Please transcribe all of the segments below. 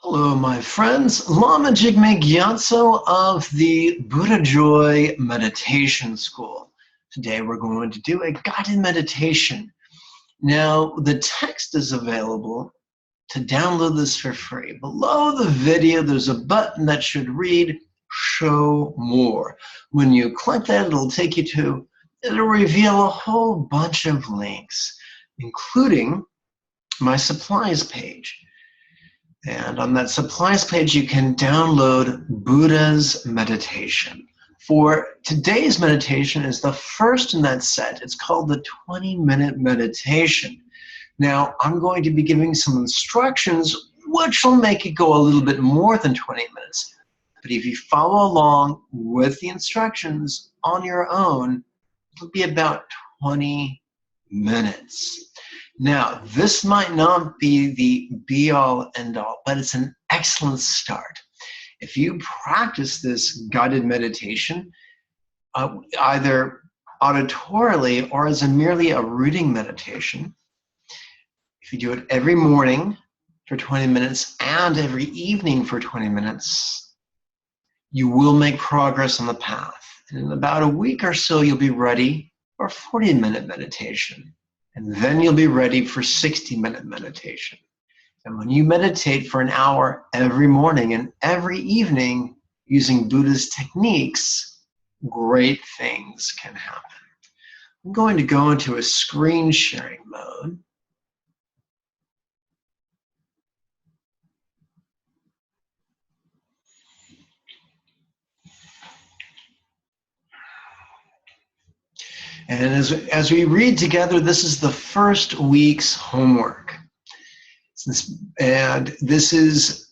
Hello, my friends. Lama Jigme Gyatso of the Buddha Joy Meditation School. Today we're going to do a guided meditation. Now, the text is available to download this for free. Below the video, there's a button that should read Show More. When you click that, it'll reveal a whole bunch of links, including my supplies page. And on that supplies page, you can download Buddha's meditation. For today's meditation is the first in that set. It's called the 20-minute meditation. Now, I'm going to be giving some instructions, which will make it go a little bit more than 20 minutes. But if you follow along with the instructions on your own, it'll be about 20 minutes. Now, this might not be the be-all, end-all, but it's an excellent start. If you practice this guided meditation, either auditorily or as merely a reading meditation, if you do it every morning for 20 minutes and every evening for 20 minutes, you will make progress on the path. And in about a week or so, you'll be ready for a 40-minute meditation. And then you'll be ready for 60-minute meditation. And when you meditate for an hour every morning and every evening using Buddha's techniques, great things can happen. I'm going to go into a screen sharing mode. And as we read together, this is the first week's homework. And this is,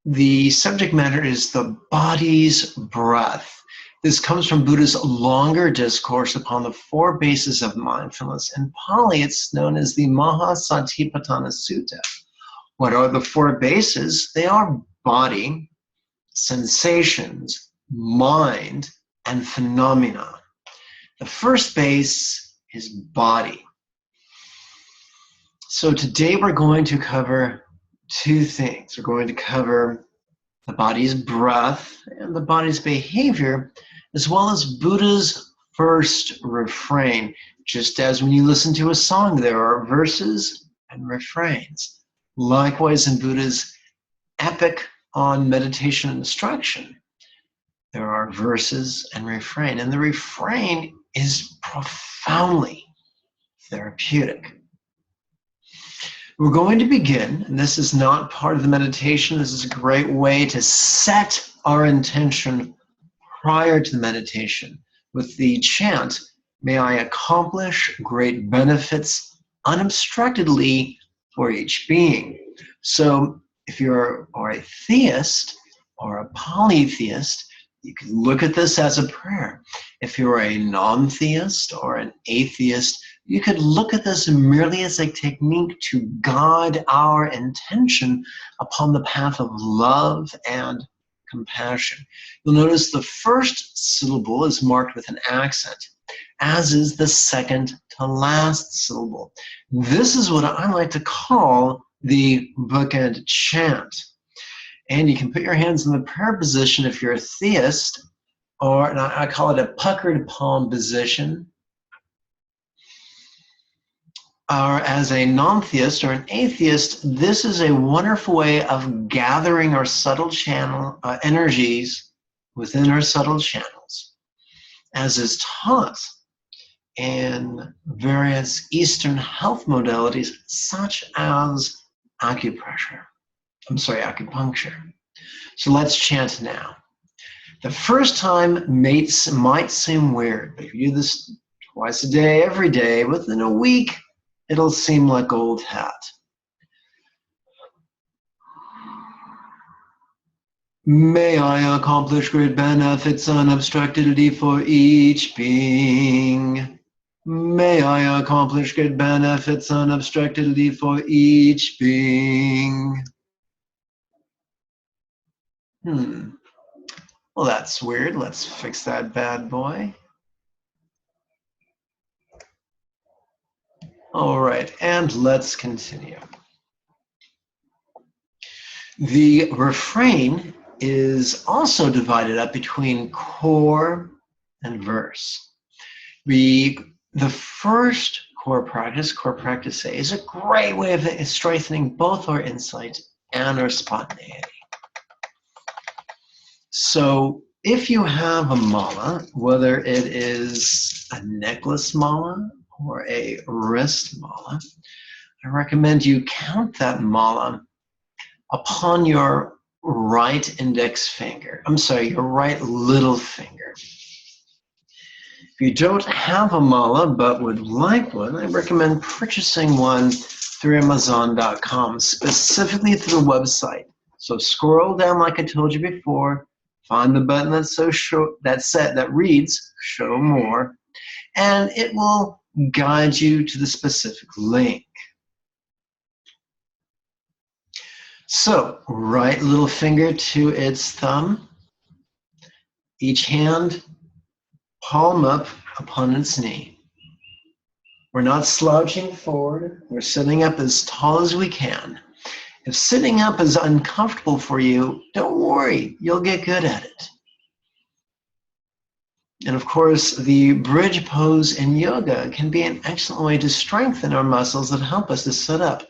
the subject matter is the body's breath. This comes from Buddha's longer discourse upon the four bases of mindfulness. In Pali, it's known as the Mahasatipatthana Sutta. What are the four bases? They are body, sensations, mind, and phenomena. The first base is body. So today we're going to cover two things. We're going to cover the body's breath and the body's behavior, as well as Buddha's first refrain. Just as when you listen to a song, there are verses and refrains. Likewise, in Buddha's epic on meditation and instruction, there are verses and refrain. And the refrain is profoundly therapeutic. We're going to begin, and this is not part of the meditation. This is a great way to set our intention prior to the meditation with the chant, "May I accomplish great benefits unobstructedly for each being." So if you're a theist or a polytheist, you can look at this as a prayer. If you're a non-theist or an atheist, you could look at this merely as a technique to guide our intention upon the path of love and compassion. You'll notice the first syllable is marked with an accent, as is the second to last syllable. This is what I like to call the bookend chant. And you can put your hands in the prayer position if you're a theist, and I call it a puckered palm position. Or as a non-theist or an atheist, this is a wonderful way of gathering our subtle channel energies within our subtle channels, as is taught in various Eastern health modalities, such as acupuncture. So let's chant now. The first time might seem weird, but if you do this twice a day, every day, within a week, it'll seem like old hat. May I accomplish great benefits unobstructedly for each being. May I accomplish great benefits unobstructedly for each being. Well, that's weird. Let's fix that bad boy. All right, and let's continue. The refrain is also divided up between core and verse. The first core practice A, is a great way of strengthening both our insight and our spontaneity. So if you have a mala, whether it is a necklace mala or a wrist mala, I recommend you count that mala upon your right index finger. I'm sorry, your right little finger. If you don't have a mala but would like one, I recommend purchasing one through Amazon.com, specifically through the website. So scroll down like I told you before, find the button that reads Show More, and it will guide you to the specific link. So right little finger to its thumb, each hand palm up upon its knee. We're not slouching forward. We're sitting up as tall as we can. If sitting up is uncomfortable for you, don't worry, you'll get good at it. And of course, the bridge pose in yoga can be an excellent way to strengthen our muscles that help us to sit up.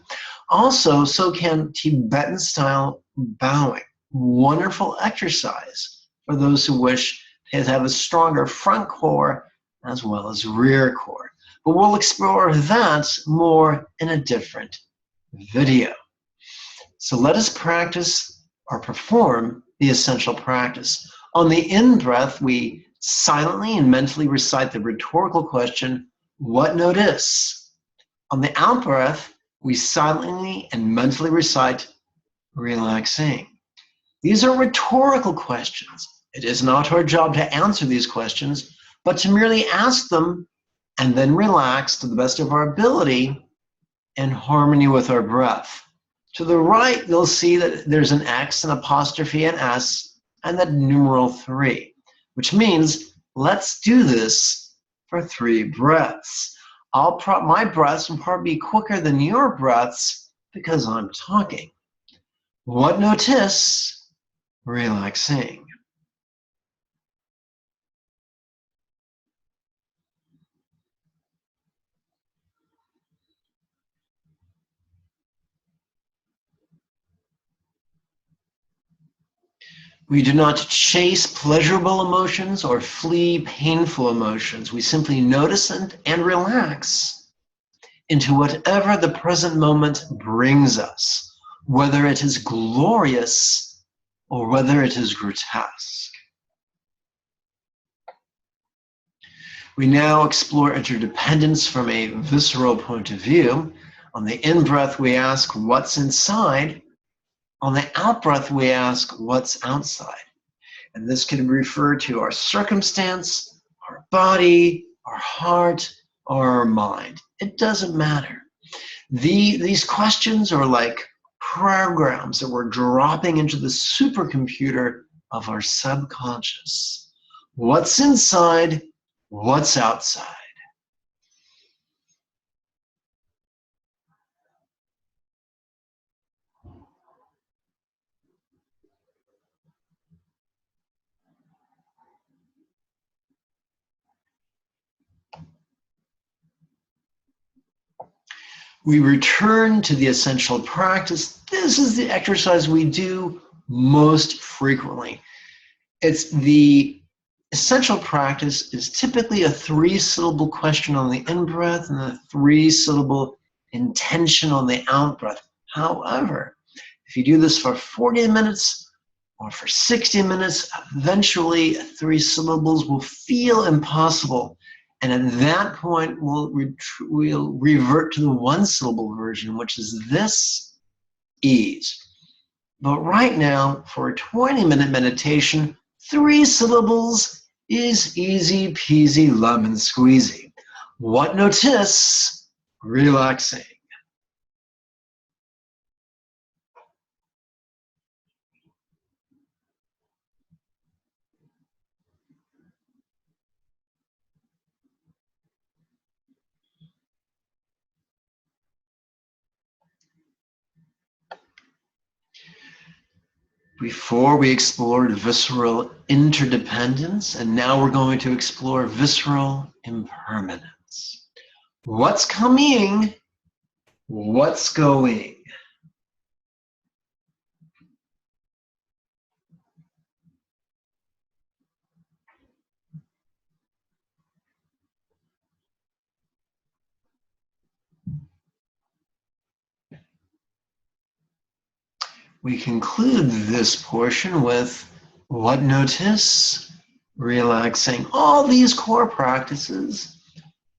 Also, so can Tibetan style bowing. Wonderful exercise for those who wish to have a stronger front core as well as rear core. But we'll explore that more in a different video. So let us practice or perform the essential practice. On the in-breath, we silently and mentally recite the rhetorical question, what notice? On the out-breath, we silently and mentally recite, relaxing. These are rhetorical questions. It is not our job to answer these questions, but to merely ask them and then relax to the best of our ability in harmony with our breath. To the right, you'll see that there's an X, an apostrophe, an S, and that numeral 3, which means let's do this for 3 breaths. My breaths will probably be quicker than your breaths because I'm talking. What notice? Relaxing. We do not chase pleasurable emotions or flee painful emotions. We simply notice and relax into whatever the present moment brings us, whether it is glorious or whether it is grotesque. We now explore interdependence from a visceral point of view. On the in-breath, we ask, what's inside? On the out-breath, we ask, what's outside? And this can refer to our circumstance, our body, our heart, or our mind. It doesn't matter. These questions are like programs that we're dropping into the supercomputer of our subconscious. What's inside? What's outside? We return to the essential practice. This is the exercise we do most frequently. It's the essential practice is typically a 3-syllable question on the in-breath and a 3-syllable intention on the out-breath. However, if you do this for 40 minutes or for 60 minutes, eventually 3 syllables will feel impossible. And at that point, we'll revert to the 1-syllable version, which is this, ease. But right now, for a 20-minute meditation, 3 syllables is easy peasy lemon squeezy. What notice? Relaxing. Before we explored visceral interdependence, and now we're going to explore visceral impermanence. What's coming? What's going? We conclude this portion with what notice, relaxing. All these core practices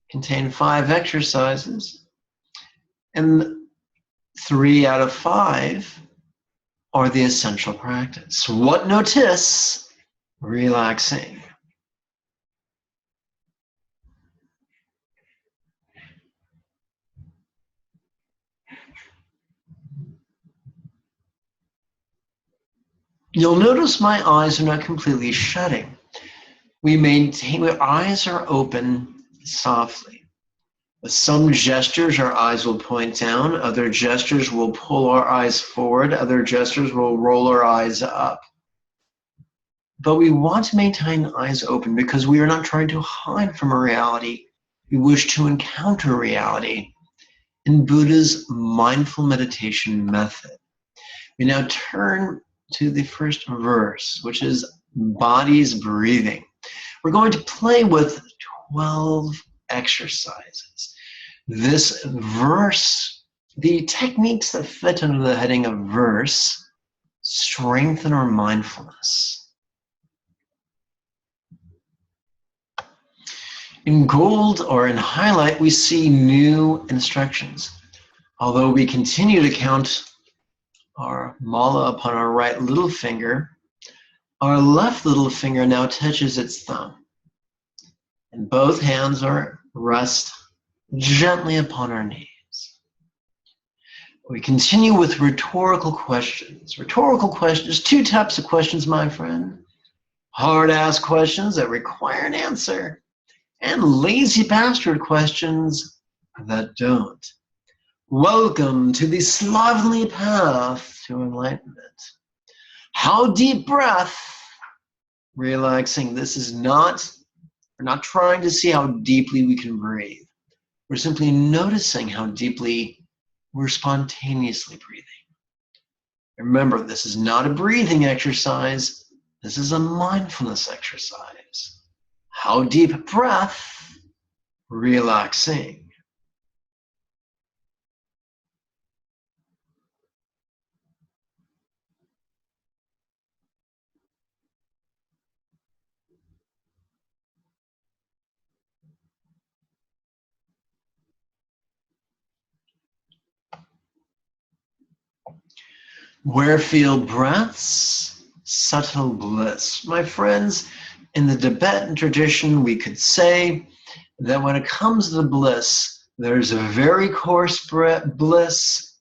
contain 5 exercises, and 3 out of 5 are the essential practice. What notice, relaxing. You'll notice my eyes are not completely shutting. We maintain, our eyes are open softly. With some gestures, our eyes will point down. Other gestures will pull our eyes forward. Other gestures will roll our eyes up. But we want to maintain eyes open because we are not trying to hide from a reality. We wish to encounter reality in Buddha's mindful meditation method. We now turn to the first verse, which is body's breathing. We're going to play with 12 exercises. This verse, the techniques that fit under the heading of verse, strengthen our mindfulness. In gold or in highlight, we see new instructions. Although we continue to count our mala upon our right little finger, our left little finger now touches its thumb. And both hands are rest gently upon our knees. We continue with rhetorical questions. Rhetorical questions, 2 types of questions, my friend. Hard-ass questions that require an answer, and lazy bastard questions that don't. Welcome to the slovenly path to enlightenment. How deep breath? Relaxing. This is not, we're not trying to see how deeply we can breathe. We're simply noticing how deeply we're spontaneously breathing. Remember, this is not a breathing exercise. This is a mindfulness exercise. How deep breath? Relaxing. Where feel breaths? Subtle bliss. My friends, in the Tibetan tradition, we could say that when it comes to bliss, there's a very coarse bliss,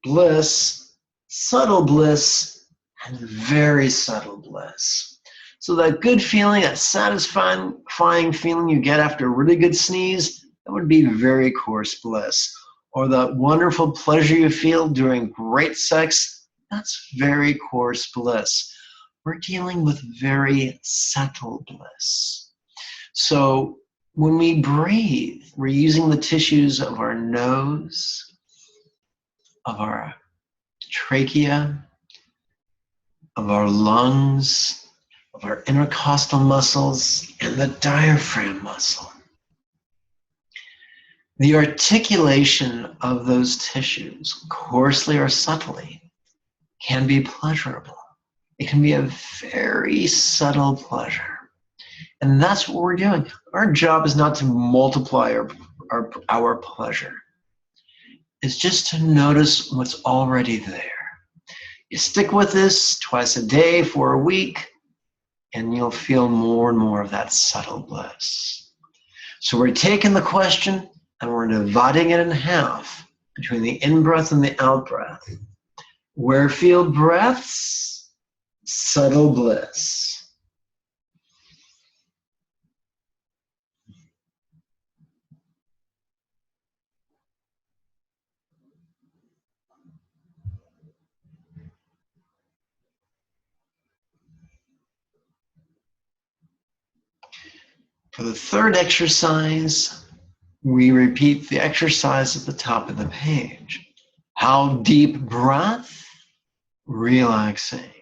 bliss, subtle bliss, and very subtle bliss. So that good feeling, that satisfying feeling you get after a really good sneeze, that would be very coarse bliss. Or that wonderful pleasure you feel during great sex, that's very coarse bliss. We're dealing with very subtle bliss. So when we breathe, we're using the tissues of our nose, of our trachea, of our lungs, of our intercostal muscles, and the diaphragm muscle. The articulation of those tissues, coarsely or subtly, can be pleasurable. It can be a very subtle pleasure. And that's what we're doing. Our job is not to multiply our pleasure. It's just to notice what's already there. You stick with this twice a day for a week, and you'll feel more and more of that subtle bliss. So we're taking the question and we're dividing it in half between the in-breath and the out-breath. Where feel breaths? Subtle bliss. For the third exercise, we repeat the exercise at the top of the page. How deep breath, relaxing.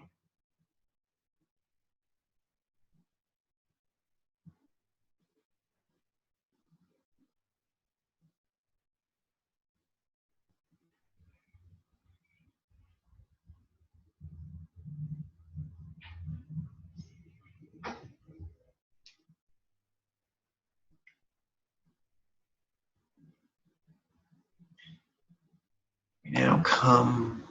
We now come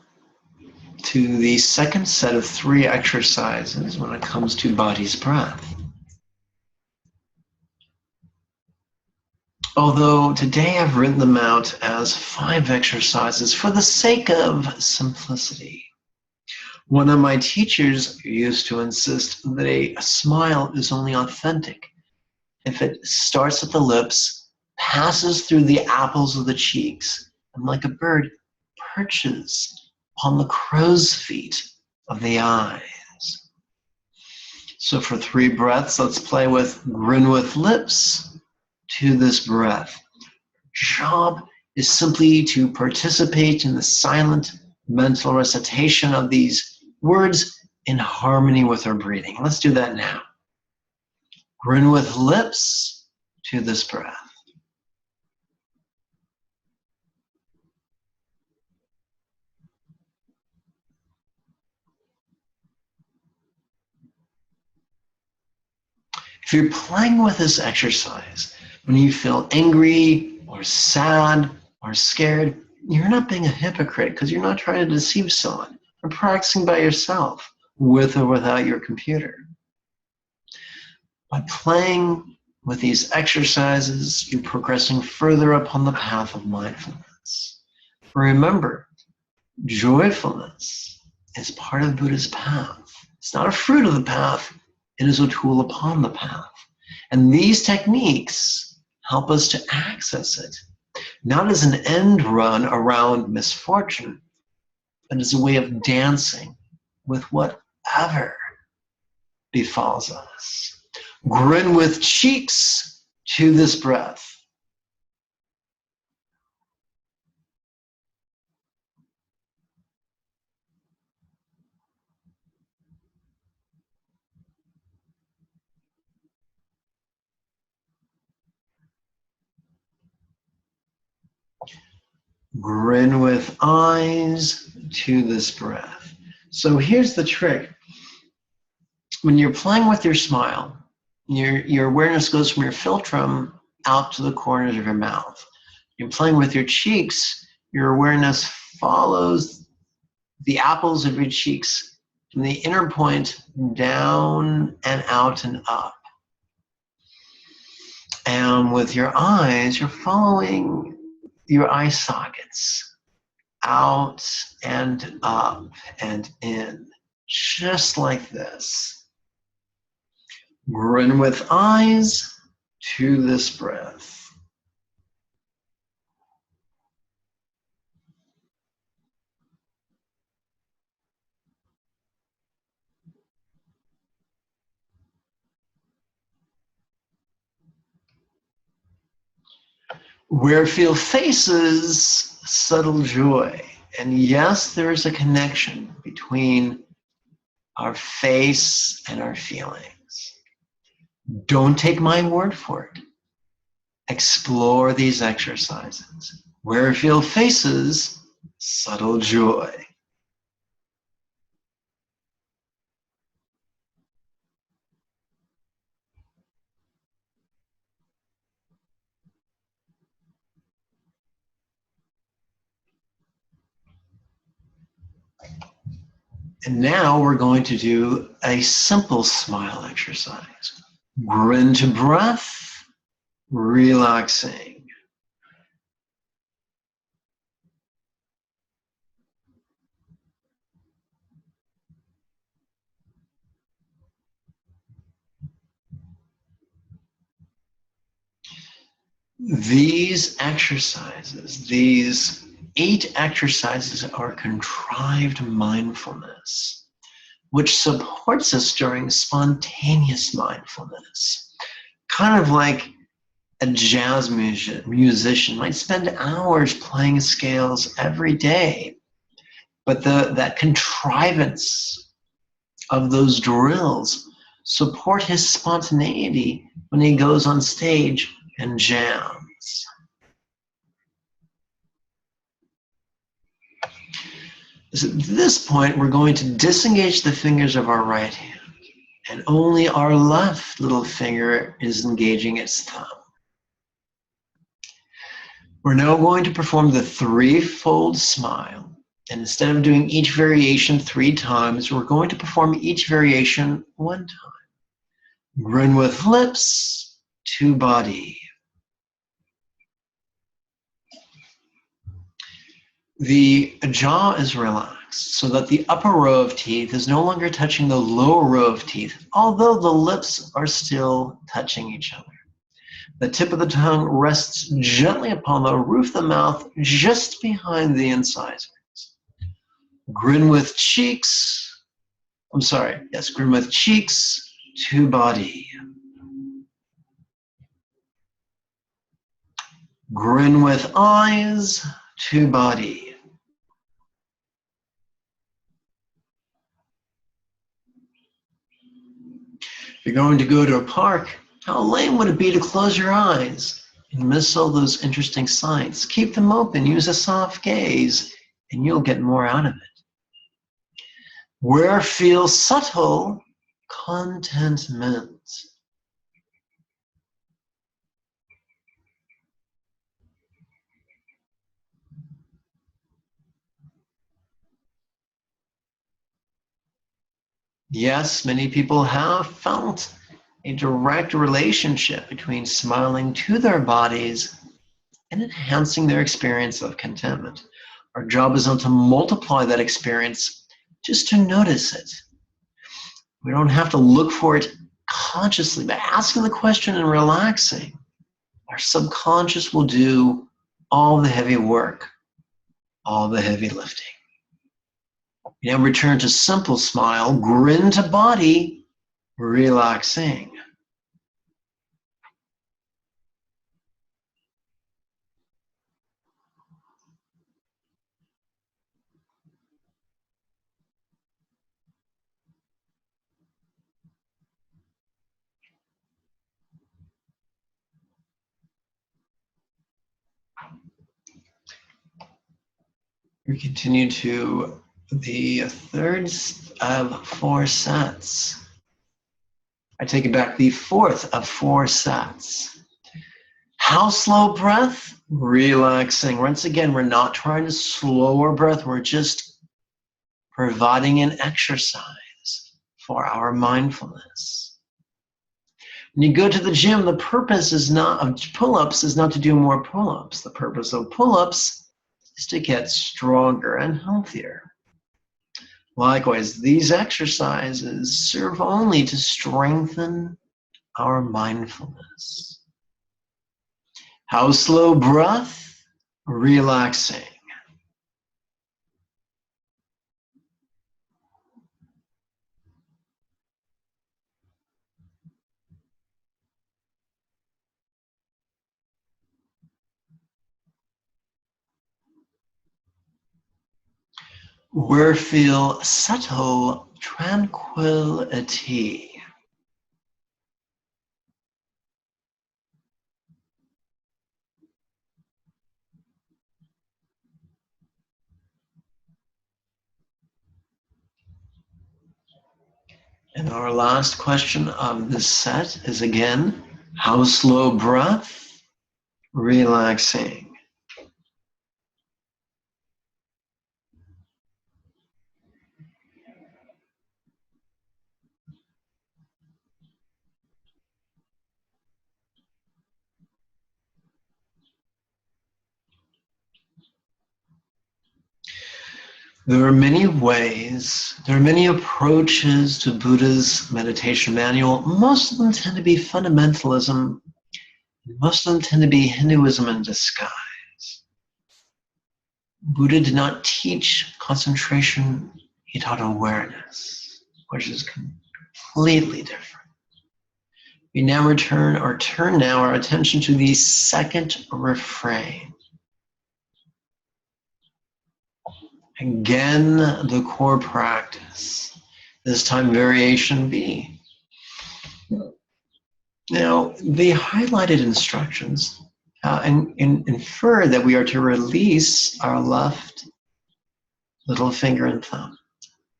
to the second set of 3 exercises when it comes to body's breath. Although today I've written them out as 5 exercises for the sake of simplicity. One of my teachers used to insist that a smile is only authentic if it starts at the lips, passes through the apples of the cheeks, and like a bird, perches upon the crow's feet of the eyes. So for 3 breaths, let's play with grin with lips to this breath. Job is simply to participate in the silent mental recitation of these words in harmony with our breathing. Let's do that now. Grin with lips to this breath. If you're playing with this exercise, when you feel angry or sad or scared, you're not being a hypocrite because you're not trying to deceive someone. You're practicing by yourself, with or without your computer. By playing with these exercises, you're progressing further upon the path of mindfulness. Remember, joyfulness is part of Buddha's path. It's not a fruit of the path, it is a tool upon the path. And these techniques help us to access it, not as an end run around misfortune, but as a way of dancing with whatever befalls us. Grin with cheeks to this breath. Grin with eyes to this breath. So here's the trick. When you're playing with your smile, your awareness goes from your philtrum out to the corners of your mouth. You're playing with your cheeks, your awareness follows the apples of your cheeks from the inner point down and out and up. And with your eyes, you're following your eye sockets out and up and in, just like this. Grin with eyes to this breath. Where feel faces, subtle joy. And yes, there is a connection between our face and our feelings. Don't take my word for it. Explore these exercises. Where feel faces, subtle joy. And now we're going to do a simple smile exercise. Grin to breath, relaxing. These exercises, these 8 exercises are contrived mindfulness, which supports us during spontaneous mindfulness. kind of like a jazz musician might spend hours playing scales every day, but that contrivance of those drills support his spontaneity when he goes on stage and jams. So at this point, we're going to disengage the fingers of our right hand, and only our left little finger is engaging its thumb. We're now going to perform the threefold smile. And instead of doing each variation 3 times, we're going to perform each variation 1 time. Grin with lips to body. The jaw is relaxed so that the upper row of teeth is no longer touching the lower row of teeth, although the lips are still touching each other. The tip of the tongue rests gently upon the roof of the mouth, just behind the incisors. Grin with cheeks. Grin with cheeks to body. Grin with eyes to body. If you're going to go to a park, how lame would it be to close your eyes and miss all those interesting sights? Keep them open, use a soft gaze, and you'll get more out of it. Where feel subtle contentment. Yes, many people have felt a direct relationship between smiling to their bodies and enhancing their experience of contentment. Our job is not to multiply that experience, just to notice it. We don't have to look for it consciously. By asking the question and relaxing, our subconscious will do all the heavy work, all the heavy lifting. Now return to simple smile, grin to body, relaxing. We continue to the third of 4 sets. I take it back, the 4th of 4 sets. How slow breath? Relaxing. Once again, we're not trying to slow our breath. We're just providing an exercise for our mindfulness. When you go to the gym, the purpose is not of pull-ups is not to do more pull-ups. The purpose of pull-ups is to get stronger and healthier. Likewise, these exercises serve only to strengthen our mindfulness. How slow breath? Relaxing. Where feel subtle tranquility. And our last question of this set is again, how slow breath? Relaxing. There are many ways, there are many approaches to Buddha's meditation manual. Most of them tend to be fundamentalism. Most of them tend to be Hinduism in disguise. Buddha did not teach concentration, he taught awareness, which is completely different. We now turn now our attention to the second refrain. Again, the core practice. This time, variation B. Now, the highlighted instructions infer that we are to release our left little finger and thumb,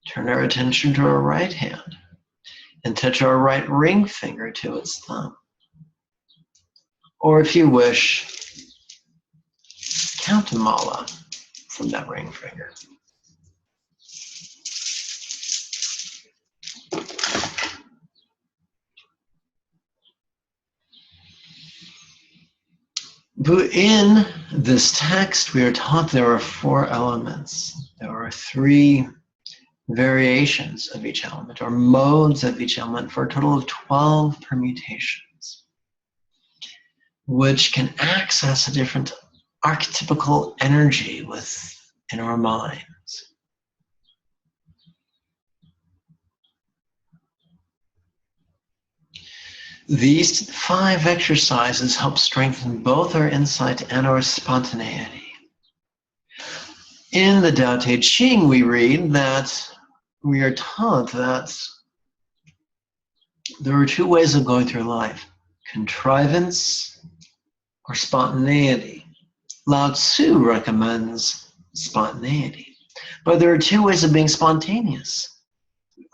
turn our attention to our right hand, and touch our right ring finger to its thumb. Or if you wish, count a mala from that ring finger. But in this text, we are taught there are 4 elements. There are 3 variations of each element, or modes of each element, for a total of 12 permutations, which can access a different archetypical energy within our minds. These 5 exercises help strengthen both our insight and our spontaneity. In the Tao Te Ching, we read that we are taught that there are 2 ways of going through life: contrivance or spontaneity. Lao Tzu recommends spontaneity. But there are 2 ways of being spontaneous.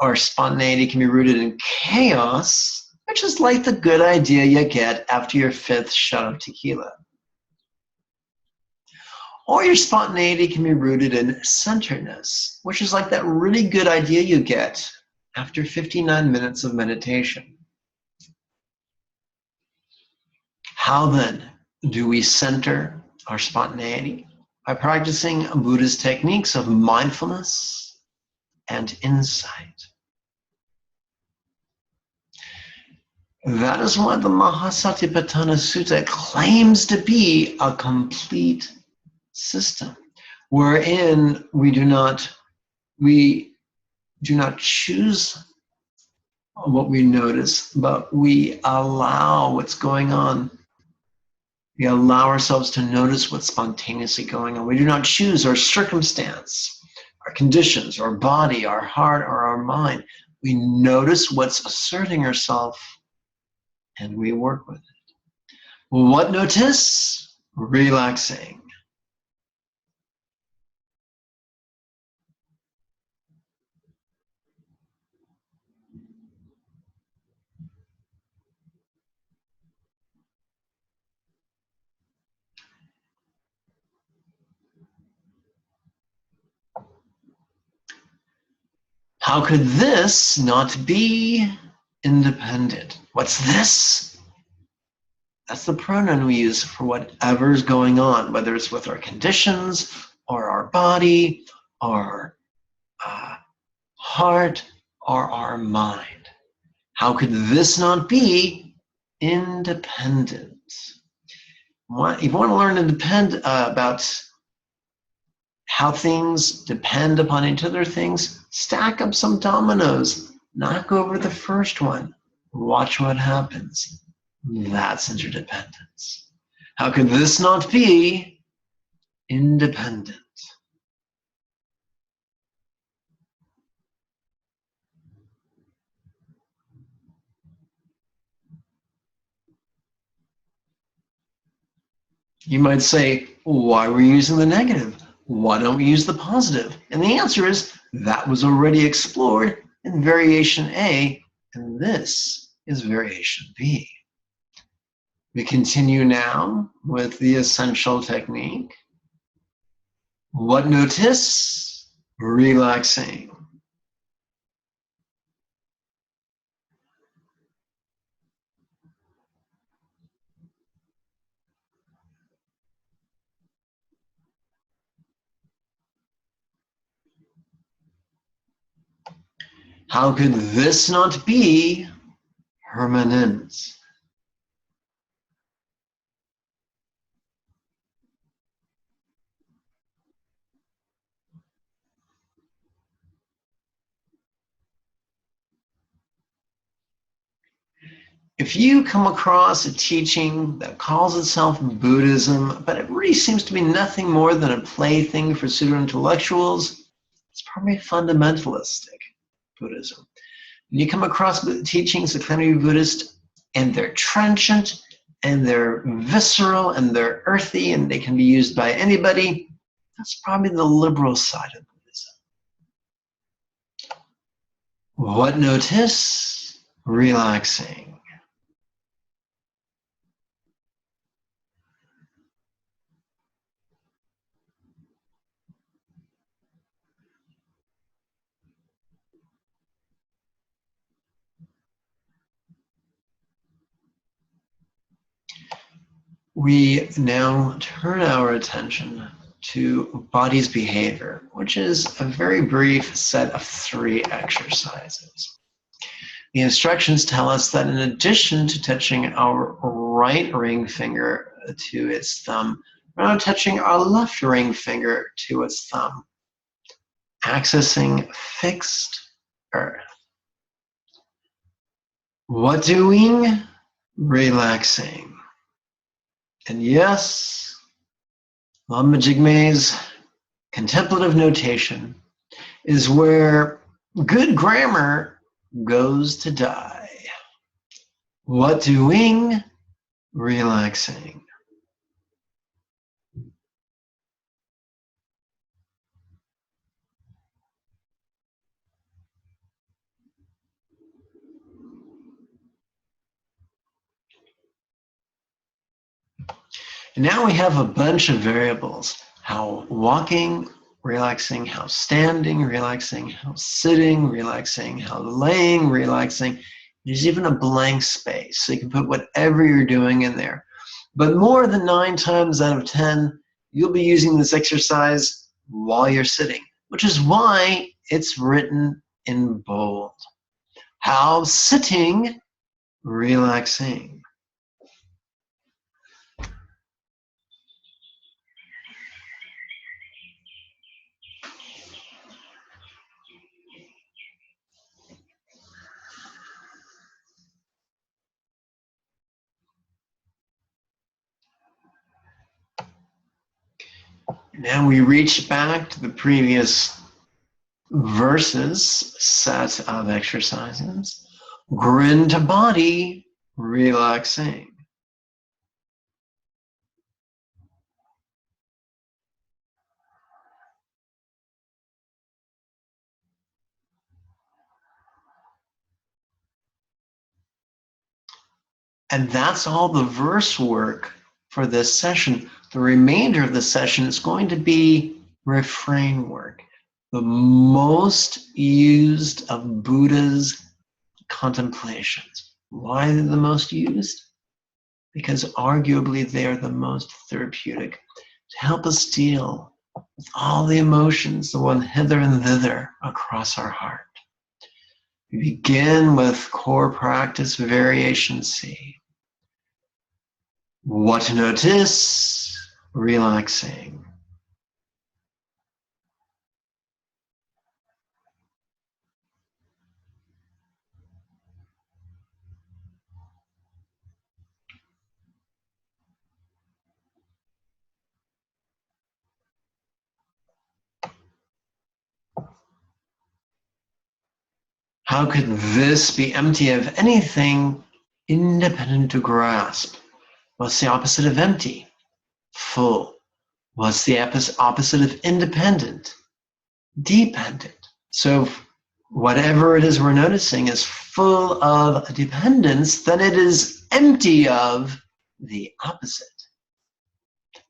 Our spontaneity can be rooted in chaos, which is like the good idea you get after your 5th shot of tequila. Or your spontaneity can be rooted in centeredness, which is like that really good idea you get after 59 minutes of meditation. How then do we center our spontaneity? By practicing Buddha's techniques of mindfulness and insight. That is why the Mahasatipatthana Sutta claims to be a complete system, wherein we do not choose what we notice, but we allow what's going on. We allow ourselves to notice what's spontaneously going on. We do not choose our circumstance, our conditions, our body, our heart, or our mind. We notice what's asserting itself, and we work with it. What notice? Relaxing. How could this not be independent? What's this? That's the pronoun we use for whatever's going on, whether it's with our conditions or our body or heart or our mind. How could this not be independent? If you want to learn about how things depend upon each other, stack up some dominoes, knock over the first one, watch what happens. That's interdependence. How could this not be independent? You might say, why were you using the negative? Why don't we use the positive? And the answer is, that was already explored in variation A, and this is variation B. We continue now with the essential technique. What notice? Relaxing. How could this not be permanent? if you come across a teaching that calls itself Buddhism, but it really seems to be nothing more than a plaything for pseudo-intellectuals, it's probably fundamentalistic Buddhism. When you come across teachings that claim to be Buddhist, and they're trenchant, and they're visceral, and they're earthy, and they can be used by anybody, that's probably the liberal side of Buddhism. What notice? Relaxing. We now turn our attention to body's behavior, which is a very brief set of 3 exercises. The instructions tell us that in addition to touching our right ring finger to its thumb, we're now touching our left ring finger to its thumb, accessing fixed earth. What doing? Relaxing. And yes, Lama Jigme's contemplative notation is where good grammar goes to die. What doing? Relaxing. And now we have a bunch of variables. How walking, relaxing, how standing, relaxing, how sitting, relaxing, how laying, relaxing. There's even a blank space, so you can put whatever you're doing in there. But more than 9 times out of 10, you'll be using this exercise while you're sitting, which is why it's written in bold. How sitting, relaxing. Now we reach back to the previous verses set of exercises. Grin to body, relaxing. And that's all the verse work for this session. The remainder of the session is going to be refrain work. The most used of Buddha's contemplations. Why are they the most used? Because arguably they are the most therapeutic to help us deal with all the emotions that run hither and thither across our heart. We begin with core practice variation C. What to notice? Relaxing. How could this be empty of anything independent to grasp? What's the opposite of empty? Full. What's the opposite of independent? Dependent. So whatever it is we're noticing is full of dependence, then it is empty of the opposite.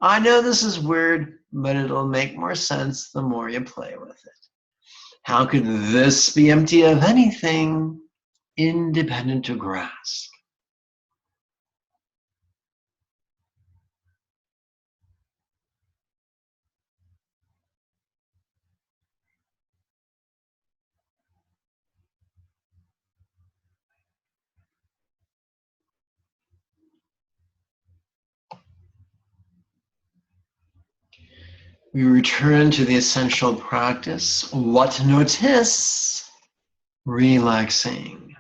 I know this is weird, but it'll make more sense the more you play with it. How could this be empty of anything independent to grasp? We return to the essential practice. What to notice? Relaxing.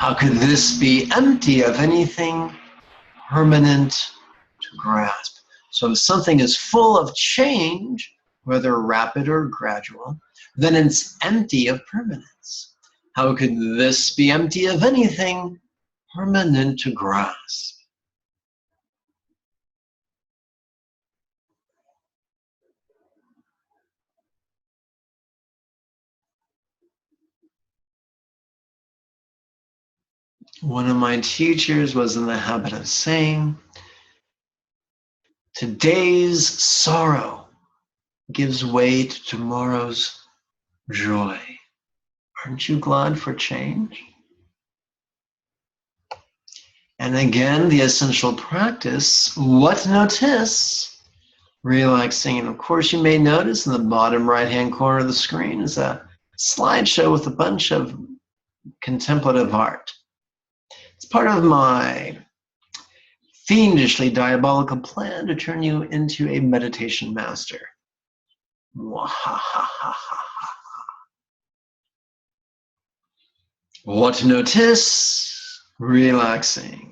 How could this be empty of anything permanent to grasp? So if something is full of change, whether rapid or gradual, then it's empty of permanence. How could this be empty of anything permanent to grasp? One of my teachers was in the habit of saying, today's sorrow gives way to tomorrow's joy. Aren't you glad for change? And again, the essential practice, what notice? Relaxing. And of course, you may notice in the bottom right-hand corner of the screen is a slideshow with a bunch of contemplative art. It's part of my fiendishly diabolical plan to turn you into a meditation master. What notice? Relaxing.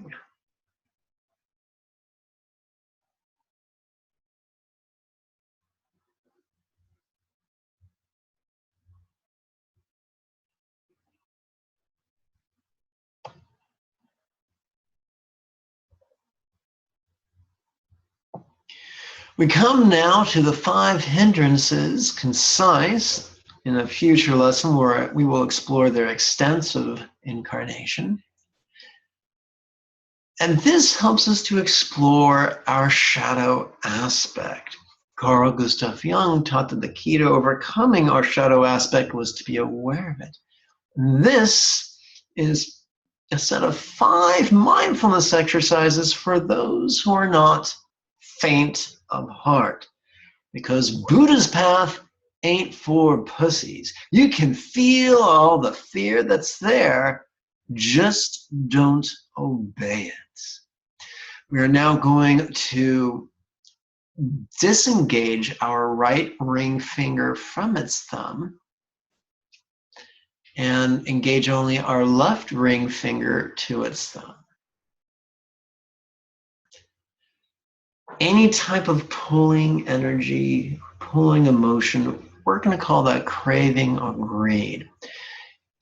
We come now to the 5 hindrances, concise, in a future lesson where we will explore their extensive incarnation. And this helps us to explore our shadow aspect. Carl Gustav Jung taught that the key to overcoming our shadow aspect was to be aware of it. This is a set of 5 mindfulness exercises for those who are not faint of heart. Because Buddha's path ain't for pussies. You can feel all the fear that's there, just don't obey it. We are now going to disengage our right ring finger from its thumb and engage only our left ring finger to its thumb. Any type of pulling energy, pulling emotion, we're going to call that craving or greed.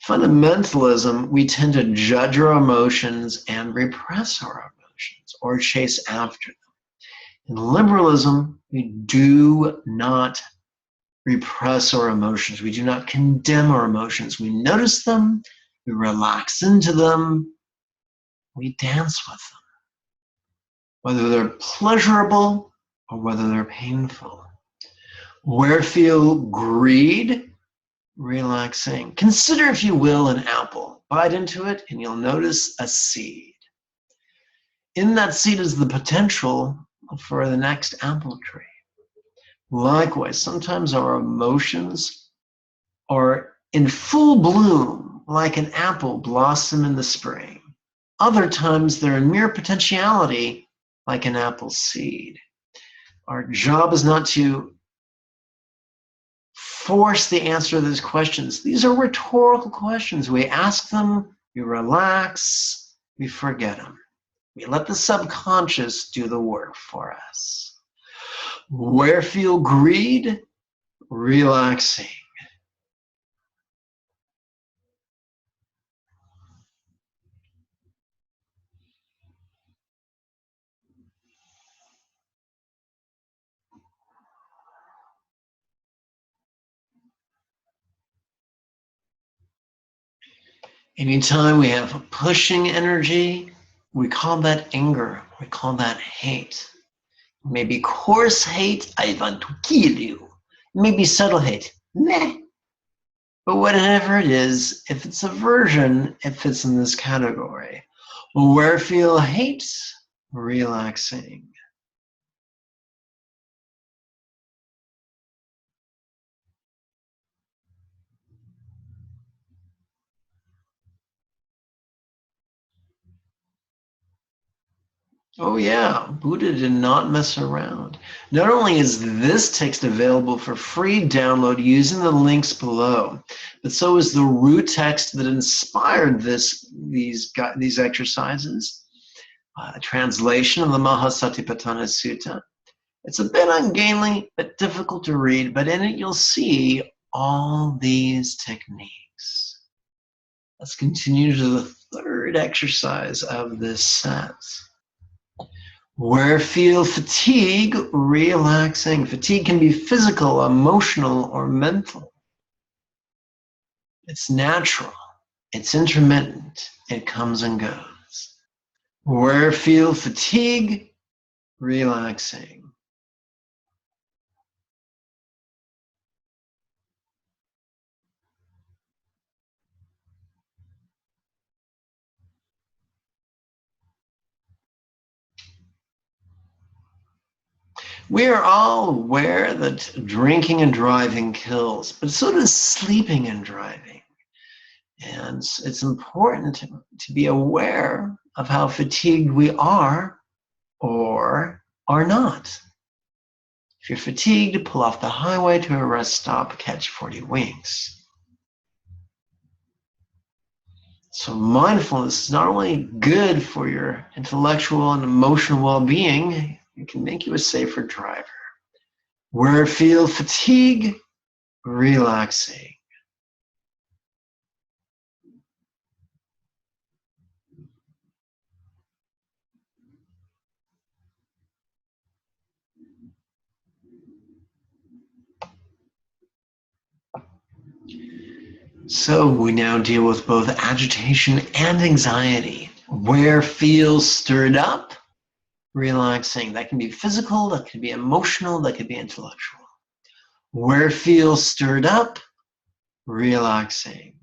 Fundamentalism, we tend to judge our emotions and repress our emotions or chase after them. In liberalism, we do not repress our emotions. We do not condemn our emotions. We notice them, we relax into them, we dance with them, whether they're pleasurable or whether they're painful. Where feel greed? Relaxing. Consider, if you will, an apple. Bite into it and you'll notice a seed. In that seed is the potential for the next apple tree. Likewise, sometimes our emotions are in full bloom, like an apple blossom in the spring. Other times they're in mere potentiality, like an apple seed. Our job is not to force the answer to these questions. These are rhetorical questions. We ask them, we relax, we forget them. We let the subconscious do the work for us. Where feel greed? Relaxing. Anytime we have a pushing energy, we call that anger. We call that hate. Maybe coarse hate, I want to kill you. Maybe subtle hate, meh. But whatever it is, if it's aversion, it fits in this category. Where feel hate? Relaxing. Oh yeah, Buddha did not mess around. Not only is this text available for free download using the links below, but so is the root text that inspired these exercises. A translation of the Mahasatipatthana Sutta. It's a bit ungainly, but difficult to read, but in it you'll see all these techniques. Let's continue to the third exercise of this set. Where feel fatigue, relaxing. Fatigue can be physical, emotional, or mental. It's natural. It's intermittent. It comes and goes. Where feel fatigue, relaxing. We are all aware that drinking and driving kills, but so does sleeping and driving. And it's important to be aware of how fatigued we are or are not. If you're fatigued, pull off the highway to a rest stop, catch 40 winks. So mindfulness is not only good for your intellectual and emotional well-being, it can make you a safer driver. Where feel fatigue, relaxing. So we now deal with both agitation and anxiety. Where feels stirred up, relaxing. That can be physical, that can be emotional, that could be intellectual. Where feels stirred up, relaxing.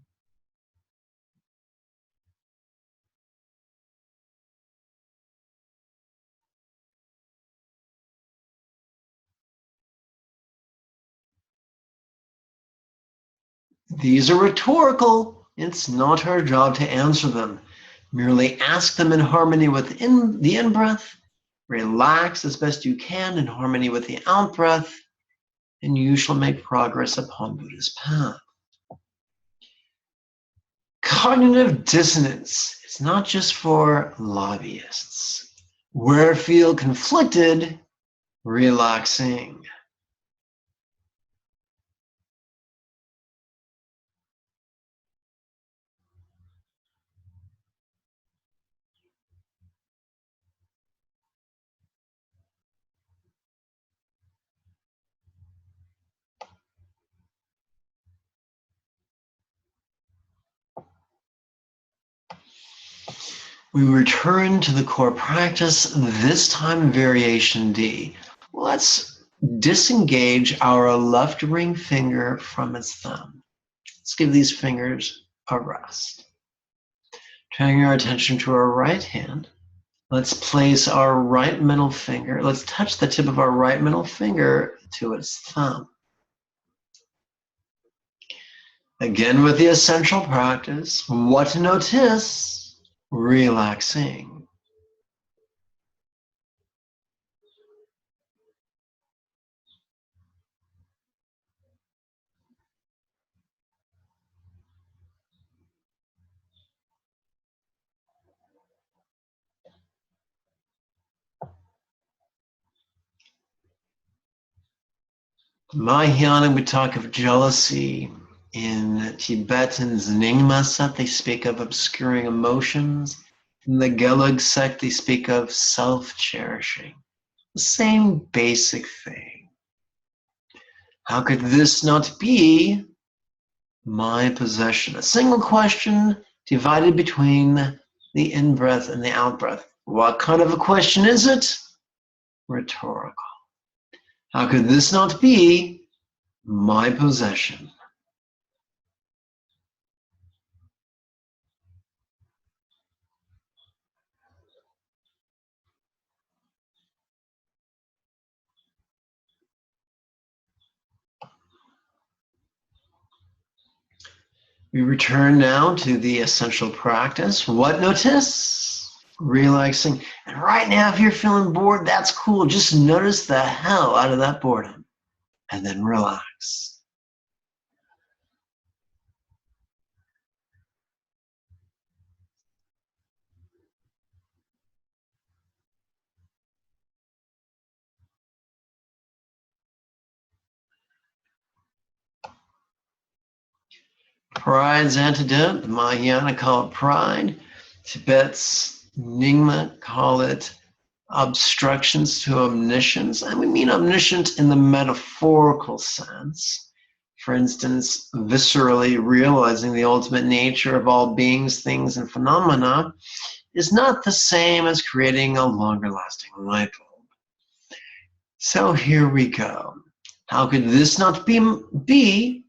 These are rhetorical. It's not our job to answer them. Merely ask them in harmony with the in-breath. Relax as best you can in harmony with the out-breath, and you shall make progress upon Buddha's path. Cognitive dissonance is not just for lobbyists. Where feel conflicted, relaxing. We return to the core practice, this time variation D. Let's disengage our left ring finger from its thumb. Let's give these fingers a rest. Turning our attention to our right hand, let's place our right middle finger, let's touch the tip of our right middle finger to its thumb. Again with the essential practice, what to notice, relaxing. Mahayana, we talk of jealousy. In Tibetan Nyingma sect, they speak of obscuring emotions. In the Gelug sect, they speak of self-cherishing. The same basic thing. How could this not be my possession? A single question divided between the in-breath and the out-breath. What kind of a question is it? Rhetorical. How could this not be my possession? We return now to the essential practice. What notice? relaxing. And right now, if you're feeling bored, that's cool. Just notice the hell out of that boredom and then relax. Pride's antidote, the Mahayana call it pride. Tibet's Nyingma call it obstructions to omniscience. And we mean omniscient in the metaphorical sense. For instance, viscerally realizing the ultimate nature of all beings, things, and phenomena is not the same as creating a longer lasting light bulb. So here we go. How could this not be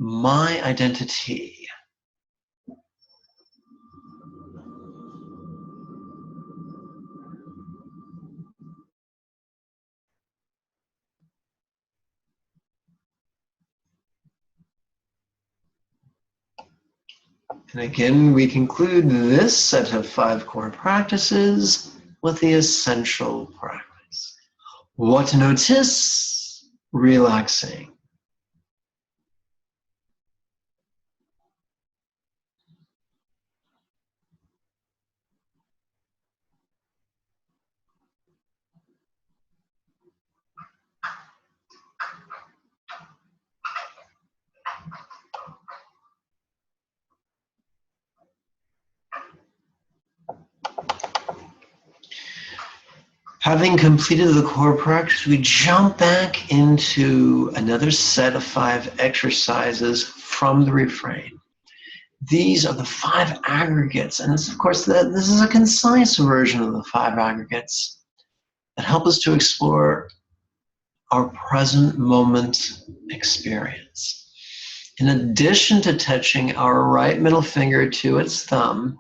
my identity? And again, we conclude this set of 5 core practices with the essential practice. What to notice? Relaxing. Having completed the core practice, we jump back into another set of 5 exercises from the refrain. These are the 5 aggregates, and this, of course, this is a concise version of the 5 aggregates that help us to explore our present moment experience. In addition to touching our right middle finger to its thumb,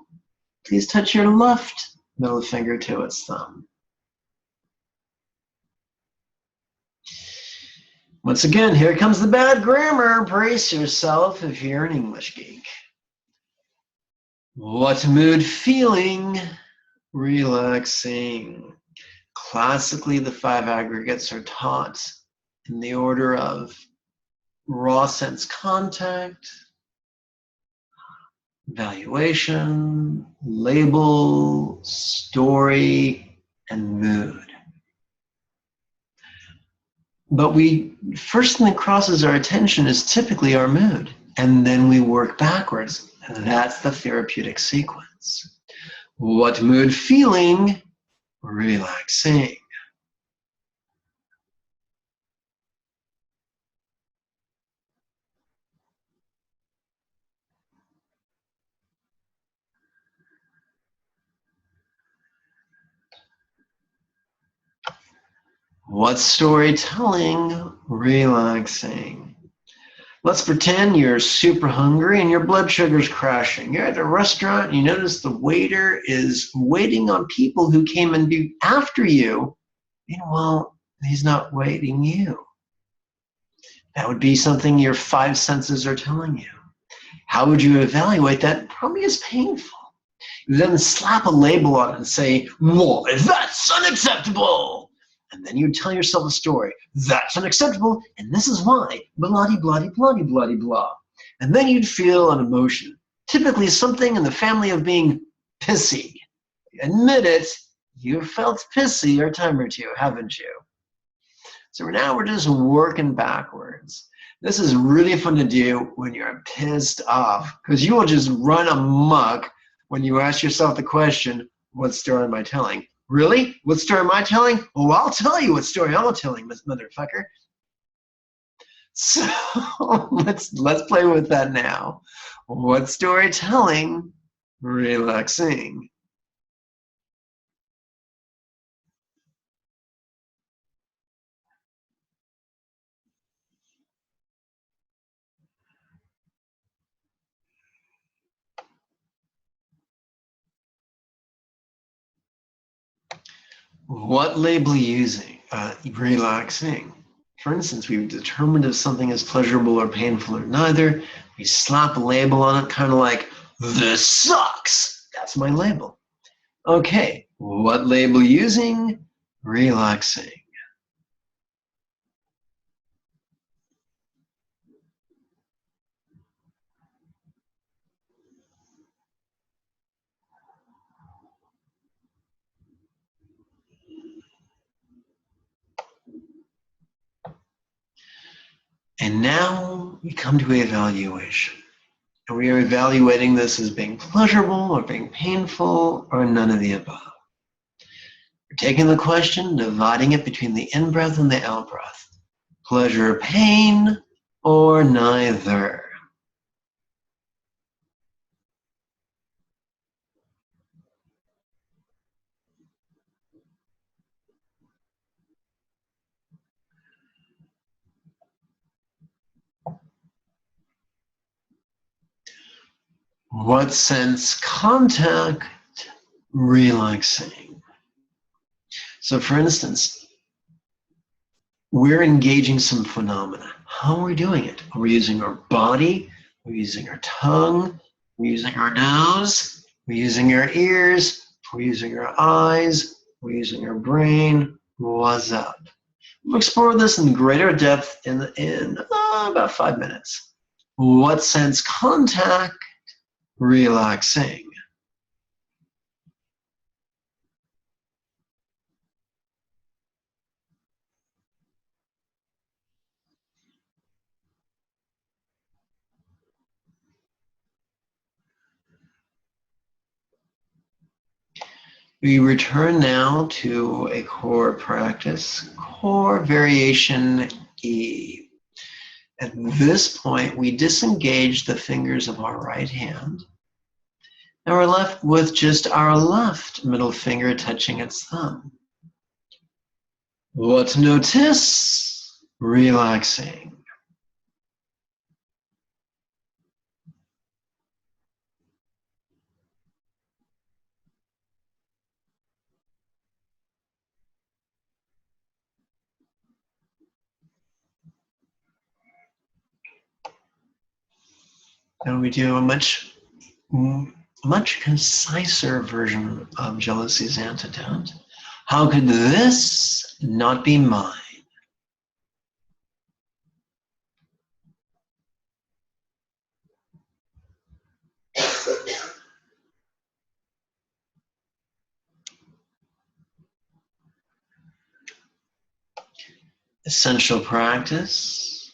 please touch your left middle finger to its thumb. Once again, here comes the bad grammar. Brace yourself if you're an English geek. What mood? Feeling? Relaxing. Classically, the 5 aggregates are taught in the order of raw sense contact, valuation, label, story, and mood. But first thing that crosses our attention is typically our mood, and then we work backwards. And that's the therapeutic sequence. What mood? Feeling? Relaxing. What storytelling? Relaxing. Let's pretend you're super hungry and your blood sugar's crashing. You're at a restaurant and you notice the waiter is waiting on people who came in after you. Meanwhile, he's not waiting you. That would be something your 5 senses are telling you. How would you evaluate that? Probably as painful. You then slap a label on it and say, "Why, that's unacceptable!" And then you tell yourself a story. That's unacceptable, and this is why. Bloody, bloody, bloody, bloody, blah. And then you'd feel an emotion. Typically something in the family of being pissy. Admit it, you've felt pissy a time or two, haven't you? So now we're just working backwards. This is really fun to do when you're pissed off, because you will just run amok when you ask yourself the question, what story am I telling? Really? What story am I telling? Oh, I'll tell you what story I'm telling, Miss Motherfucker. So let's play with that now. What storytelling? Relaxing. What label using? Relaxing. For instance, we've determined if something is pleasurable or painful or neither. We slap a label on it, kind of like, this sucks. That's my label. Okay, what label using? Relaxing. And now we come to evaluation. And we are evaluating this as being pleasurable or being painful or none of the above. We're taking the question, dividing it between the in-breath and the out-breath. Pleasure, pain, or neither. What sense contact? Relaxing. So for instance, we're engaging some phenomena. How are we doing it? Are we using our body? Are we using our tongue? Are we using our nose? Are we using our ears? Are we using our eyes? Are we using our brain? What's up? We'll explore this in greater depth in about 5 minutes. What sense contact? Relaxing. We return now to a core practice, core variation E. At this point, we disengage the fingers of our right hand, and we're left with just our left middle finger touching its thumb. What to notice? Relaxing. And we do a much conciser version of jealousy's antidote. How could this not be mine? Essential practice.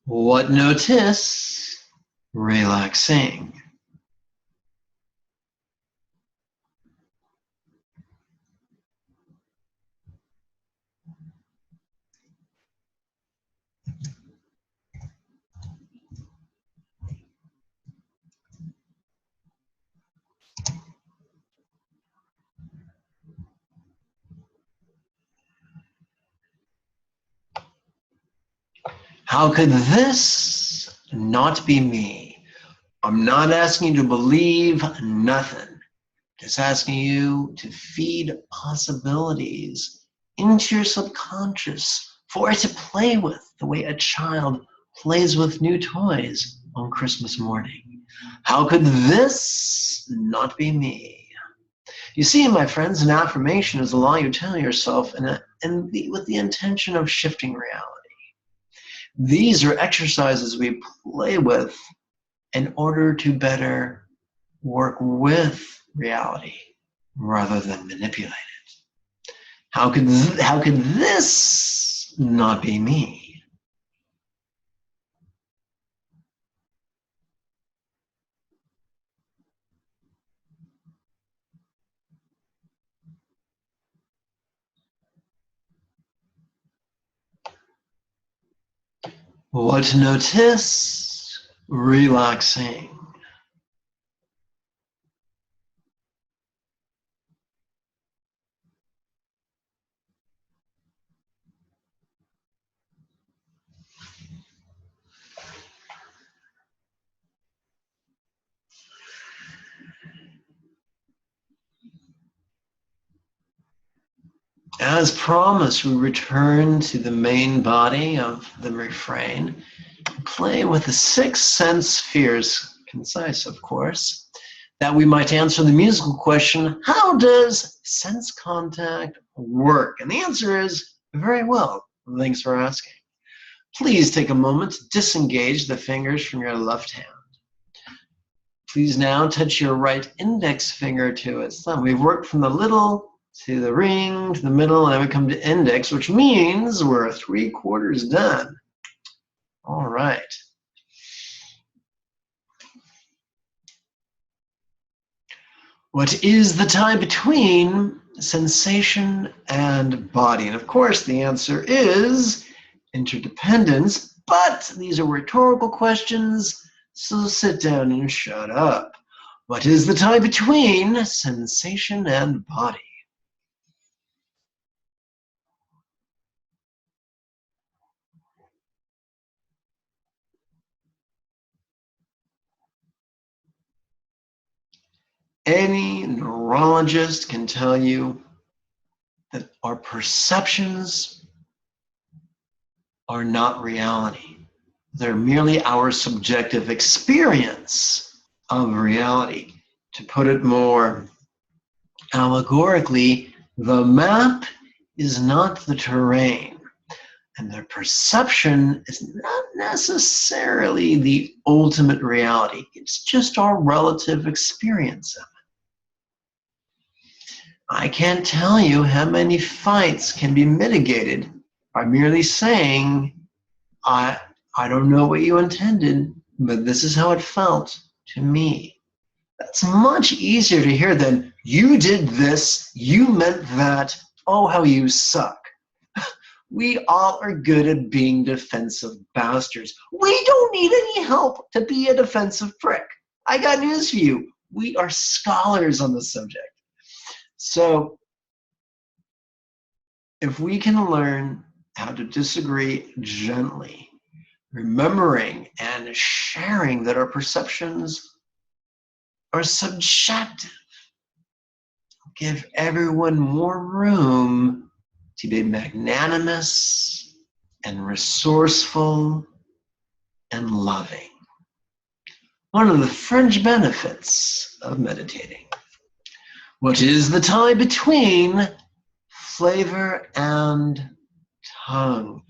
What notice? Relaxing. How could this not be me? I'm not asking you to believe nothing. Just asking you to feed possibilities into your subconscious for it to play with the way a child plays with new toys on Christmas morning. How could this not be me? You see, my friends, an affirmation is a lie you tell yourself with the intention of shifting reality. These are exercises we play with in order to better work with reality rather than manipulate it. How could this not be me? What to notice? Relaxing. As promised, we return to the main body of the refrain. Play with the 6 sense spheres, concise of course. that we might answer the musical question, how does sense contact work? And the answer is very well. Thanks for asking. Please take a moment to disengage the fingers from your left hand. Please now touch your right index finger to its thumb. We've worked from the little to the ring to the middle, and then we come to index, which means we're 3/4 done. All right. What is the tie between sensation and body? And of course, the answer is interdependence, but these are rhetorical questions, so sit down and shut up. What is the tie between sensation and body? Any neurologist can tell you that our perceptions are not reality. They're merely our subjective experience of reality. To put it more allegorically, the map is not the terrain, and their perception is not necessarily the ultimate reality. It's just our relative experience of it. I can't tell you how many fights can be mitigated by merely saying, I don't know what you intended, but this is how it felt to me. That's much easier to hear than, you did this, you meant that, oh, how you suck. We all are good at being defensive bastards. We don't need any help to be a defensive prick. I got news for you. We are scholars on the subject. So if we can learn how to disagree gently, remembering and sharing that our perceptions are subjective, give everyone more room to be magnanimous and resourceful and loving. One of the fringe benefits of meditating. What is the tie between flavor and tongue?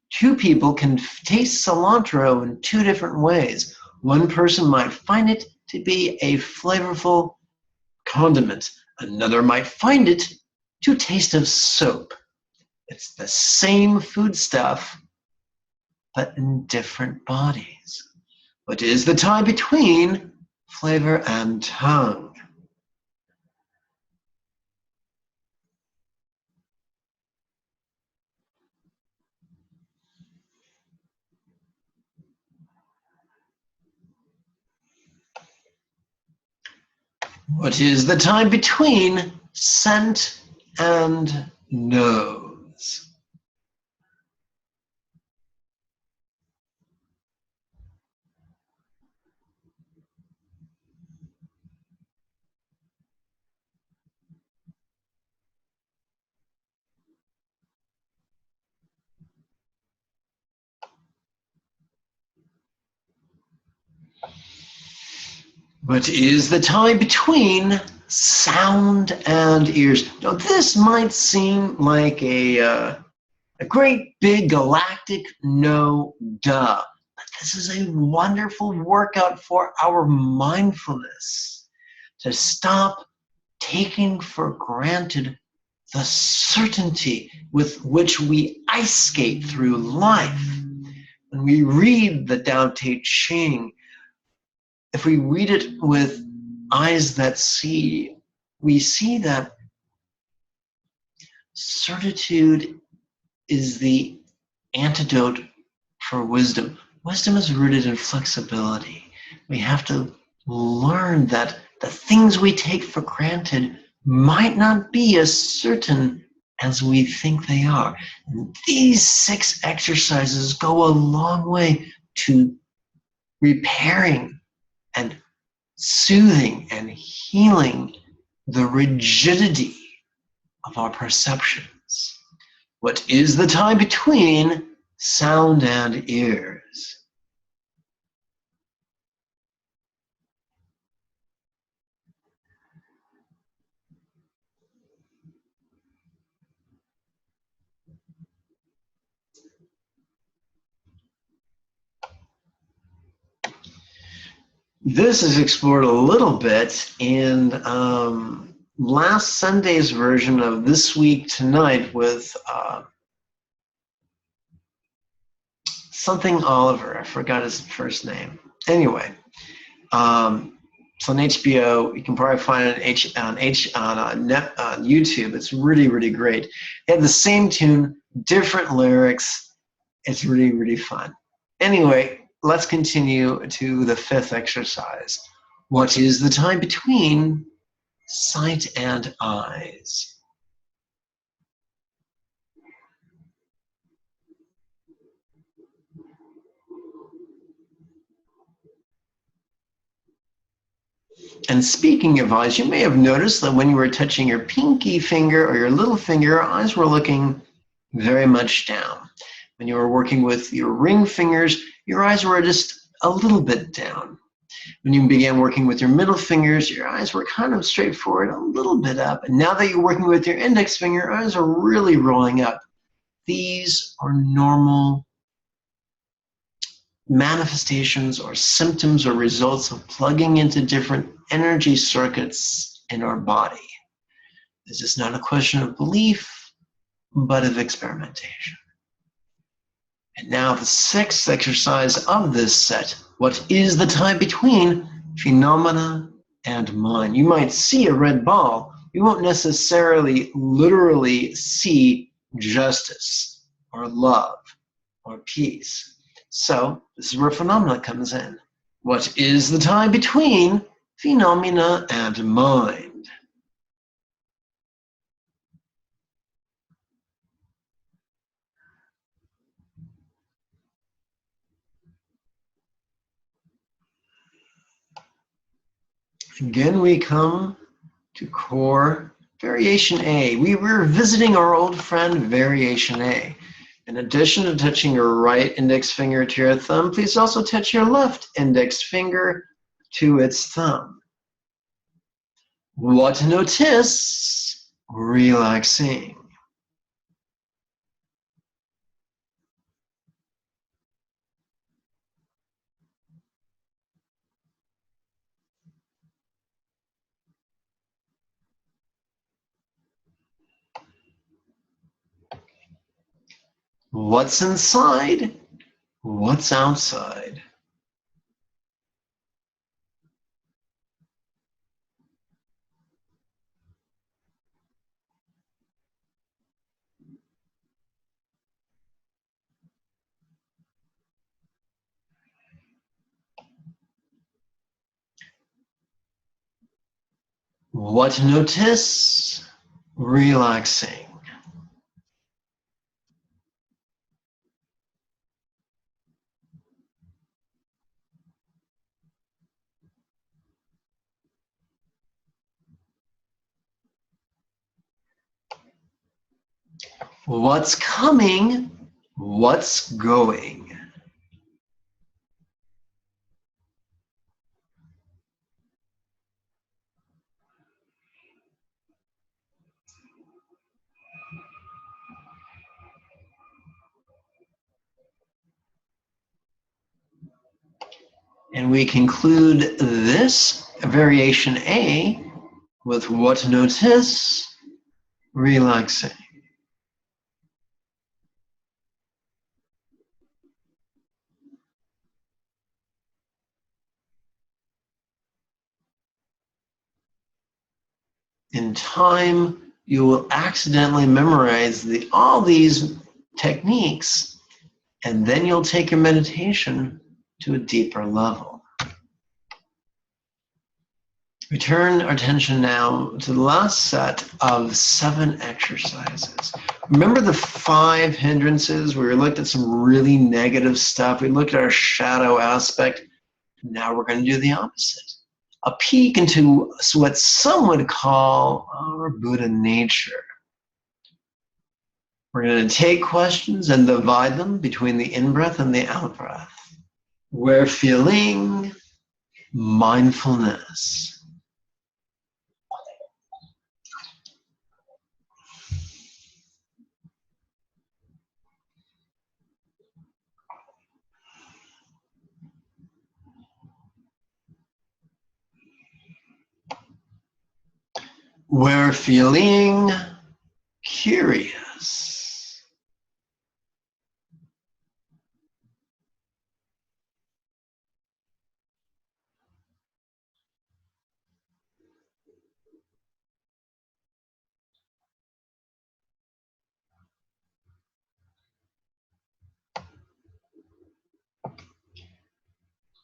Two people can taste cilantro in two different ways. One person might find it to be a flavorful condiment. Another might find it to taste of soap. It's the same foodstuff, but in different bodies. What is the tie between flavor and tongue? What is the tie between scent and nose? What is the tie between sound and ears? Now, this might seem like a great big galactic no duh, but this is a wonderful workout for our mindfulness, to stop taking for granted the certainty with which we ice skate through life. When we read the Tao Te Ching, if we read it with eyes that see, we see that certitude is the antidote for wisdom. Wisdom is rooted in flexibility. We have to learn that the things we take for granted might not be as certain as we think they are. And these 6 exercises go a long way to repairing and soothing and healing the rigidity of our perceptions. What is the tie between sound and ears? This is explored a little bit in last Sunday's version of This Week Tonight with something Oliver. I forgot his first name. Anyway, it's on HBO. You can probably find it on YouTube. It's really, really great. They have the same tune, different lyrics. It's really, really fun. Anyway, let's continue to the fifth exercise. What is the time between sight and eyes? And speaking of eyes, you may have noticed that when you were touching your pinky finger or your little finger, your eyes were looking very much down. When you were working with your ring fingers, your eyes were just a little bit down. When you began working with your middle fingers, your eyes were kind of straightforward, a little bit up. And now that you're working with your index finger, your eyes are really rolling up. These are normal manifestations or symptoms or results of plugging into different energy circuits in our body. This is not a question of belief, but of experimentation. And now the sixth exercise of this set. What is the time between phenomena and mind? You might see a red ball. You won't necessarily literally see justice or love or peace. So this is where phenomena comes in. What is the time between phenomena and mind? Again, we come to core variation A. We were visiting our old friend variation A. In addition to touching your right index finger to your thumb, please also touch your left index finger to its thumb. What to notice? Relaxing. What's inside? What's outside? What to notice? Relaxing. What's coming? What's going? And we conclude this variation A with what to notice? Relaxing. In time, you will accidentally memorize all these techniques, and then you'll take your meditation to a deeper level. We turn our attention now to the last set of 7 exercises. Remember the 5 hindrances where we looked at some really negative stuff? We looked at our shadow aspect. Now we're going to do the opposite. A peek into what some would call our Buddha nature. We're going to take questions and divide them between the in-breath and the out-breath. We're feeling mindfulness. We're feeling curious.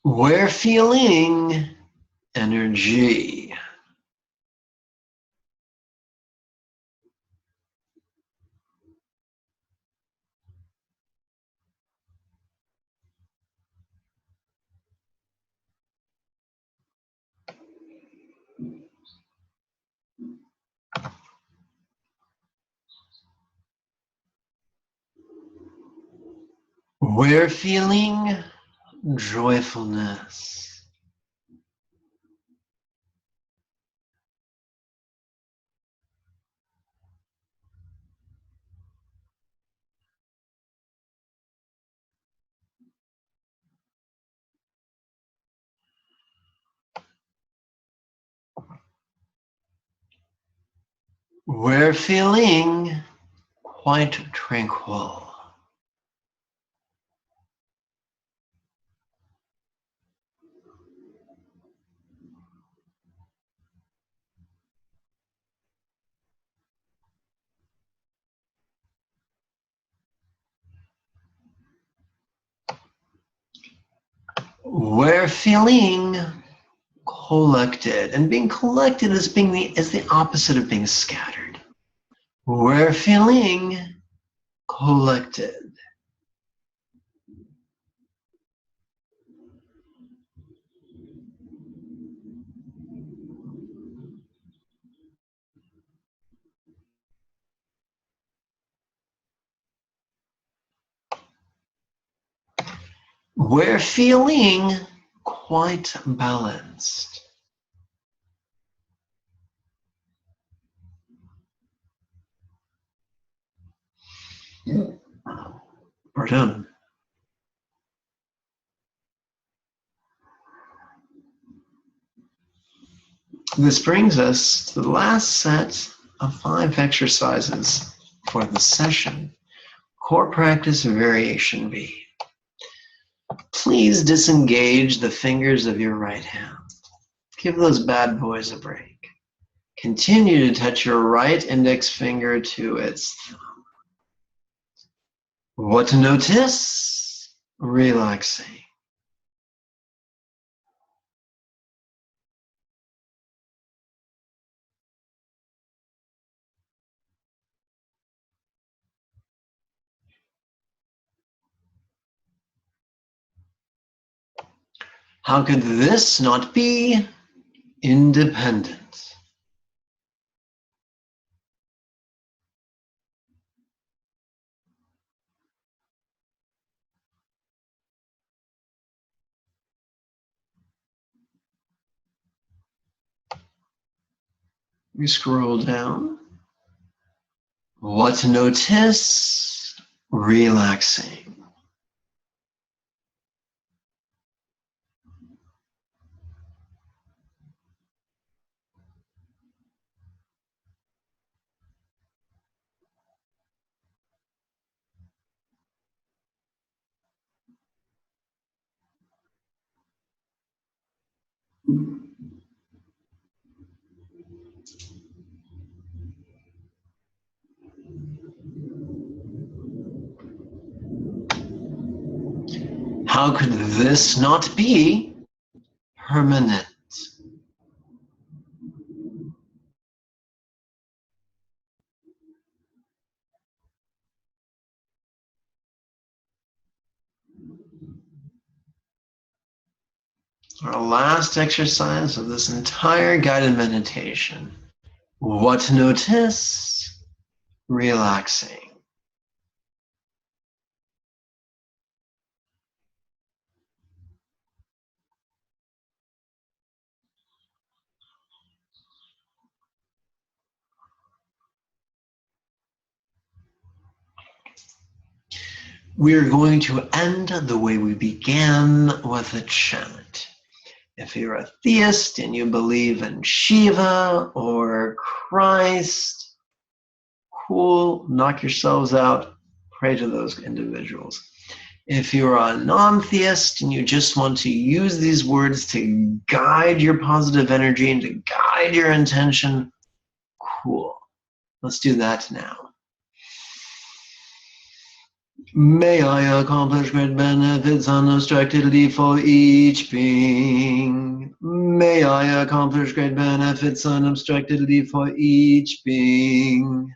We're feeling energy. We're feeling joyfulness. We're feeling quite tranquil. We're feeling collected, and being collected is the opposite of being scattered. We're feeling collected. We're feeling quite balanced. Pardon. This brings us to the last set of 5 exercises for the session. Core practice variation B. Please disengage the fingers of your right hand. Give those bad boys a break. Continue to touch your right index finger to its thumb. What to notice? Relaxing. How could this not be independent? We scroll down. What to notice? Relaxing. How could this not be permanent? Our last exercise of this entire guided meditation. What to notice? Relaxing. We are going to end the way we began with a chant. If you're a theist and you believe in Shiva or Christ, cool, knock yourselves out, pray to those individuals. If you're a non-theist and you just want to use these words to guide your positive energy and to guide your intention, cool. Let's do that now. May I accomplish great benefits unobstructedly for each being. May I accomplish great benefits unobstructedly for each being.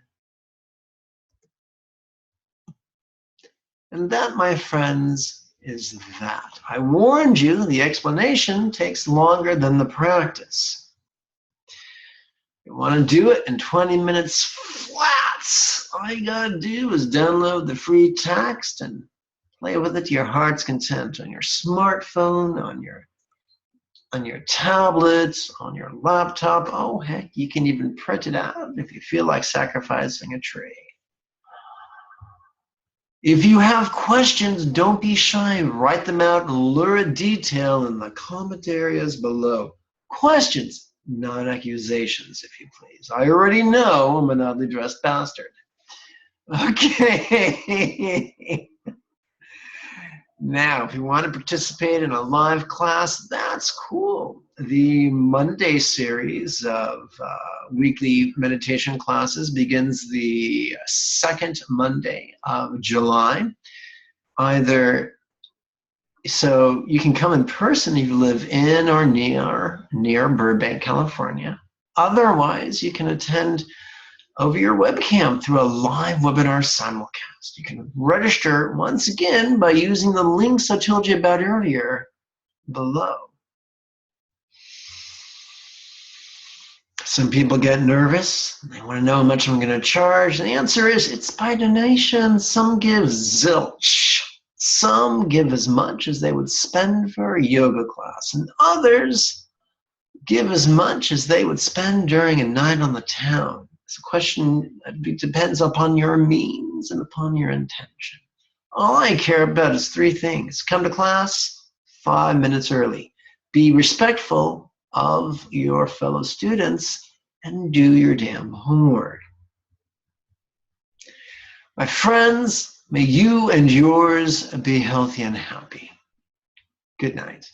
And that, my friends, is that. I warned you, the explanation takes longer than the practice. You want to do it in 20 minutes flat. All you gotta do is download the free text and play with it to your heart's content on your smartphone, on your tablet, on your laptop. Oh, heck, you can even print it out if you feel like sacrificing a tree. If you have questions, don't be shy. Write them out in lurid detail in the comment areas below. Questions, not accusations, if you please. I already know I'm an oddly dressed bastard. Okay. Now, if you want to participate in a live class, that's cool. The Monday series of weekly meditation classes begins the second Monday of July. So you can come in person if you live in or near Burbank, California. Otherwise, you can attend over your webcam through a live webinar simulcast. You can register once again by using the links I told you about earlier below. Some people get nervous. They want to know how much I'm going to charge. The answer is it's by donation. Some give zilch. Some give as much as they would spend for a yoga class, and others give as much as they would spend during a night on the town. It's a question that depends upon your means and upon your intention. All I care about is three things. Come to class 5 minutes early. Be respectful of your fellow students and do your damn homework. My friends, may you and yours be healthy and happy. Good night.